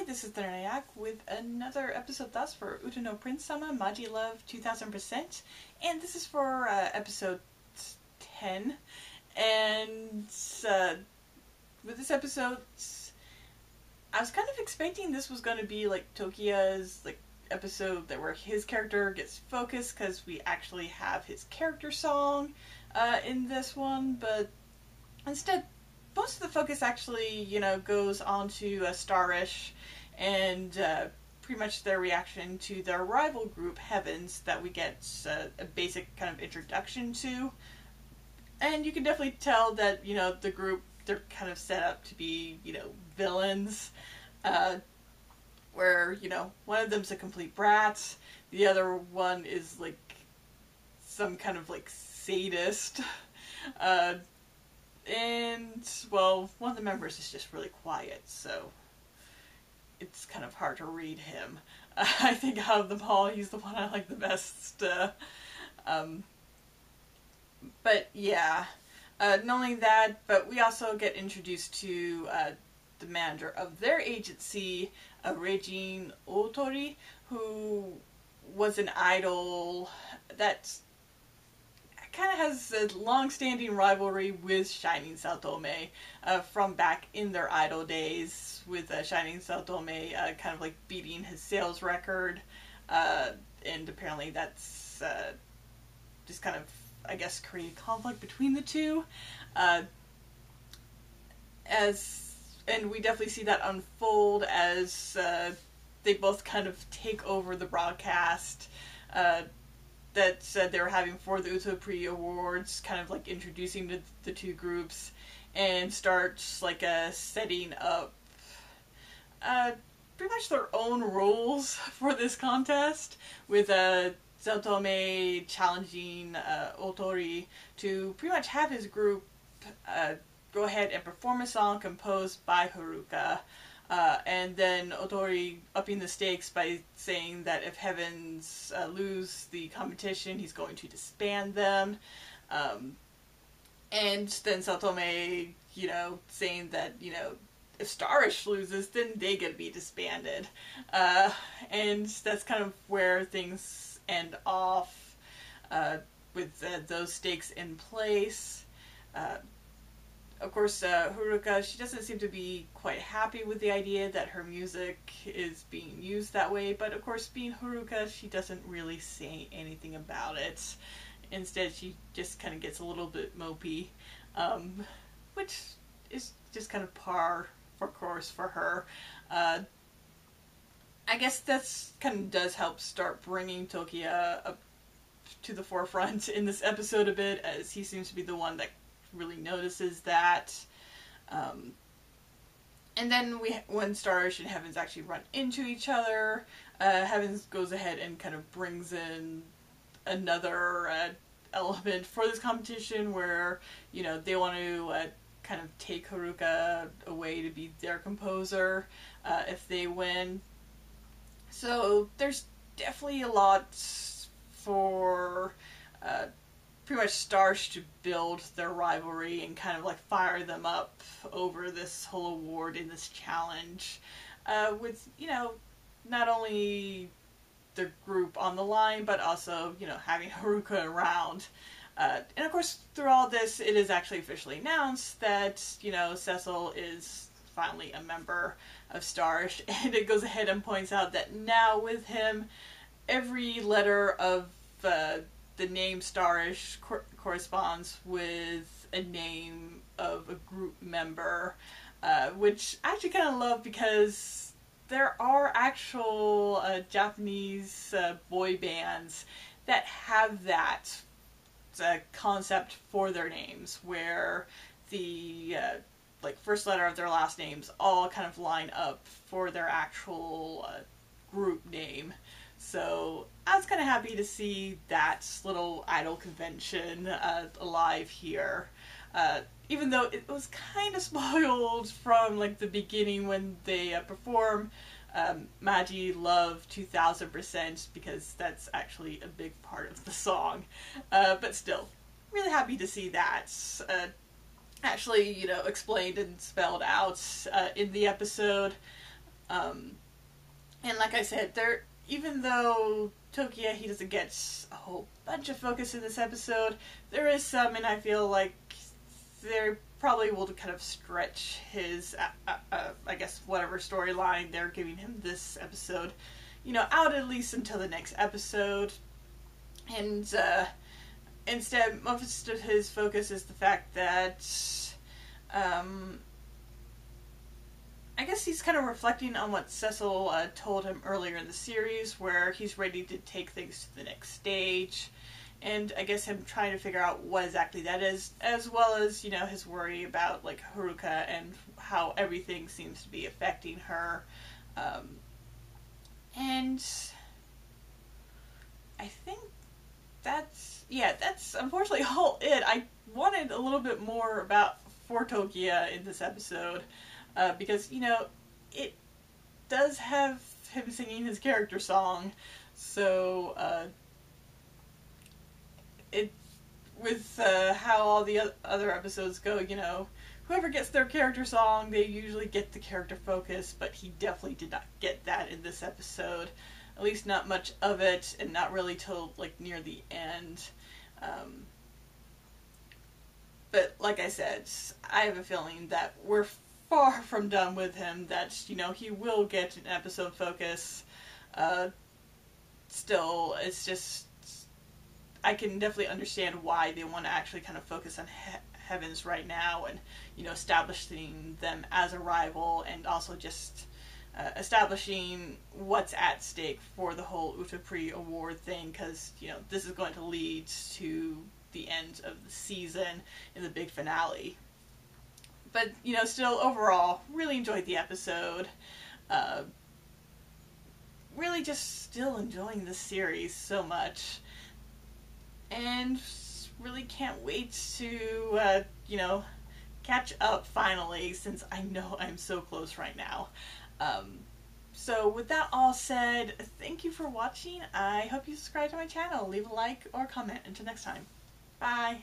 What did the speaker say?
Hi, this is Thanayak with another episode thus for Uta no Prince Sama Maji Love 2000%, and this is for episode 10. And with this episode, I was kind of expecting this was going to be like Tokiya's episode where his character gets focused, because we actually have his character song in this one, but instead most of the focus actually, goes on to STARISH and pretty much their reaction to their rival group, Heavens, that we get a basic kind of introduction to. And you can definitely tell that, the group, they're kind of set up to be, villains. Where, one of them's a complete brat, the other one is, some kind of, sadist. And, well, one of the members is just really quiet, so it's kind of hard to read him. I think out of them all, he's the one I like the best. But, yeah. Not only that, but we also get introduced to the manager of their agency, Regine Otori, who was an idol that kind of has a long-standing rivalry with Shining Saotome from back in their idol days, with Shining Saotome kind of beating his sales record, and apparently that's just kind of, I guess, created conflict between the two. And we definitely see that unfold as they both kind of take over the broadcast that they were having for the Utapri Awards, kind of introducing the two groups, and start setting up pretty much their own rules for this contest, with Saotome challenging Otori to pretty much have his group go ahead and perform a song composed by Haruka, and then Otori upping the stakes by saying that if Heavens lose the competition, he's going to disband them. And then Saotome, saying that, if STARISH loses, then they get to be disbanded. And that's kind of where things end off, with those stakes in place. Of course, Haruka, she doesn't seem to be quite happy with the idea that her music is being used that way, but of course, being Haruka, she doesn't really say anything about it. Instead, she just kind of gets a little bit mopey, which is just kind of par for course for her. I guess that's kind of does help start bringing Tokiya up to the forefront in this episode a bit, as he seems to be the one that really notices that. And then when STARISH and Heavens actually run into each other, Heavens goes ahead and kind of brings in another element for this competition, where they want to kind of take Haruka away to be their composer if they win. So there's definitely a lot for pretty much STARISH to build their rivalry and kind of fire them up over this whole award in this challenge, with not only the group on the line, but also having Haruka around. And of course, through all this, it is actually officially announced that Cecil is finally a member of STARISH, and it goes ahead and points out that now with him, every letter of the name STARISH corresponds with a name of a group member, which I actually kind of love, because there are actual Japanese boy bands that have that concept for their names, where the first letter of their last names all kind of line up for their actual group name. So I was kind of happy to see that little idol convention alive here. Even though it was kind of spoiled from the beginning when they perform Maji Love 2000%, because that's actually a big part of the song. But still, really happy to see that actually, explained and spelled out in the episode. And like I said, even though Tokiya, he doesn't get a whole bunch of focus in this episode, there is some, and I feel like they probably will kind of stretch his, I guess, whatever storyline they're giving him this episode, out at least until the next episode. And instead, most of his focus is the fact that, I guess he's kind of reflecting on what Cecil told him earlier in the series, where he's ready to take things to the next stage. And I guess him trying to figure out what exactly that is, as well as, his worry about, like, Haruka and how everything seems to be affecting her. And I think that's unfortunately all it. I wanted a little bit more for Tokiya in this episode. Because, it does have him singing his character song, so, with how all the other episodes go, whoever gets their character song, they usually get the character focus, but he definitely did not get that in this episode. At least not much of it, and not really till, like, near the end. But, like I said, I have a feeling that we're far from done with him, that, he will get an episode focus. Still, it's just, I can definitely understand why they want to actually kind of focus on Heavens right now, and, establishing them as a rival, and also just establishing what's at stake for the whole Utapri award thing, because, this is going to lead to the end of the season in the big finale. But, still, overall, really enjoyed the episode. Really just still enjoying this series so much. And really can't wait to, catch up finally, since I know I'm so close right now. So with that all said, thank you for watching. I hope you subscribe to my channel. Leave a like or comment. Until next time. Bye.